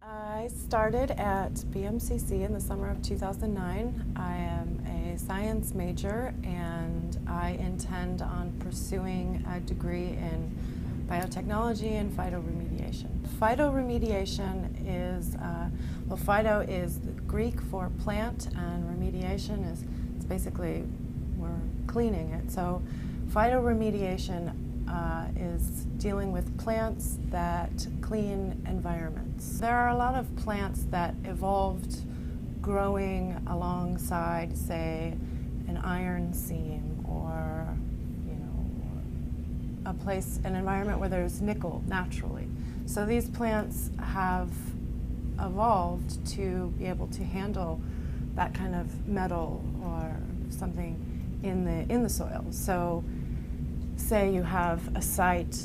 I started at BMCC in the summer of 2009. I am a science major and I intend on pursuing a degree in biotechnology and phytoremediation. Phytoremediation is, phyto is the Greek for plant, and remediation is, it's basically, we're cleaning it. So phytoremediation is dealing with plants that clean environments. There are a lot of plants that evolved growing alongside, say, an iron seam or, an environment where there's nickel naturally. So these plants have evolved to be able to handle that kind of metal or something in the soil. So say you have a site,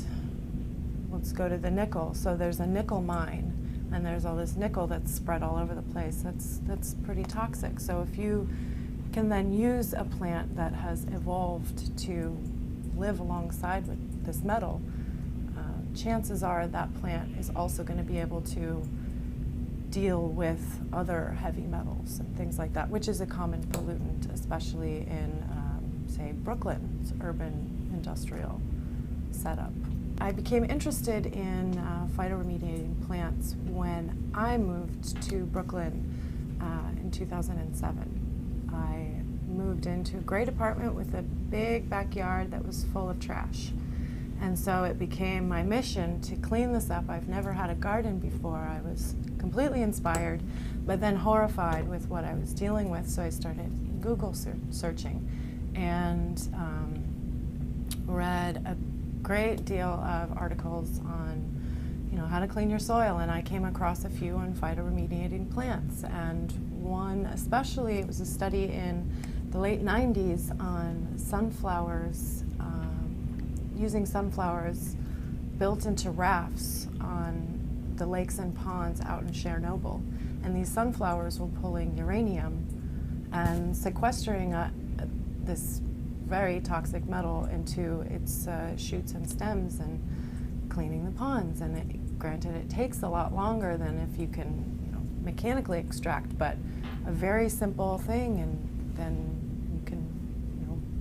let's go to the nickel. So there's a nickel mine and there's all this nickel that's spread all over the place. That's pretty toxic. So if you can then use a plant that has evolved to live alongside with this metal, chances are that plant is also going to be able to deal with other heavy metals and things like that, which is a common pollutant, especially in, say, Brooklyn's urban industrial setup. I became interested in phytoremediating plants when I moved to Brooklyn in 2007. I moved into a great apartment with a big backyard that was full of trash. And so it became my mission to clean this up. I've never had a garden before. I was completely inspired, but then horrified with what I was dealing with, so I started Google searching and read a great deal of articles on how to clean your soil, and I came across a few on phytoremediating plants, and one especially, it was a study in the late 90s on sunflowers, using sunflowers built into rafts on the lakes and ponds out in Chernobyl. And these sunflowers were pulling uranium and sequestering this very toxic metal into its shoots and stems and cleaning the ponds. And granted, it takes a lot longer than if you can mechanically extract, but a very simple thing, and then you can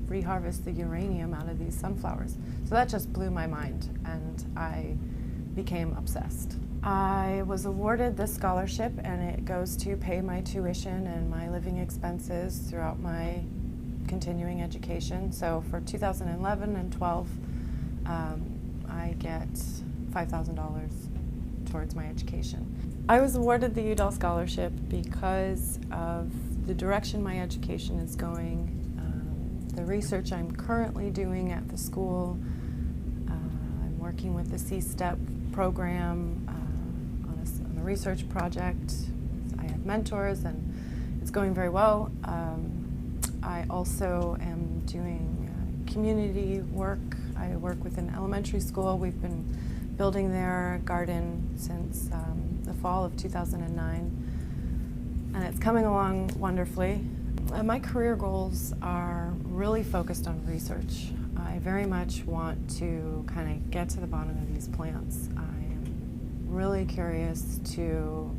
reharvest the uranium out of these sunflowers. So that just blew my mind, and I became obsessed. I was awarded this scholarship, and it goes to pay my tuition and my living expenses throughout my continuing education. So for 2011 and 12, I get $5,000 towards my education. I was awarded the UDAL scholarship because of the direction my education is going, the research I'm currently doing at the school. I'm working with the C-STEP program on a research project. I have mentors, and it's going very well. I also am doing community work. I work with an elementary school. We've been building their garden since the fall of 2009, and it's coming along wonderfully. My career goals are really focused on research. I very much want to kind of get to the bottom of these plants. I am really curious to,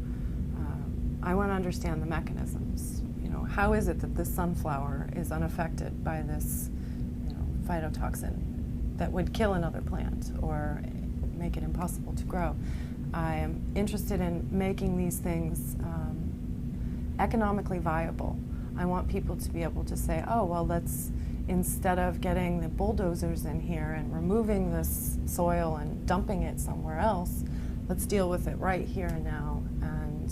I want to understand the mechanisms. How is it that this sunflower is unaffected by this phytotoxin that would kill another plant or make it impossible to grow? I am interested in making these things economically viable. I want people to be able to say, oh, well, instead of getting the bulldozers in here and removing this soil and dumping it somewhere else, let's deal with it right here and now. And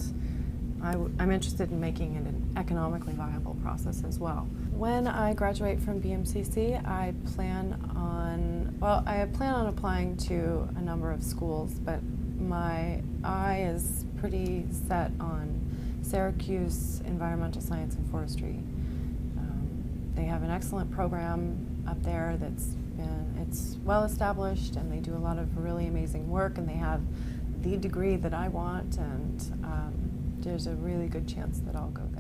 I'm interested in making it an economically viable process as well. When I graduate from BMCC, I plan on applying to a number of schools, but my eye is pretty set on Syracuse Environmental Science and Forestry. They have an excellent program up there it's well established, and they do a lot of really amazing work, and they have the degree that I want, and there's a really good chance that I'll go there.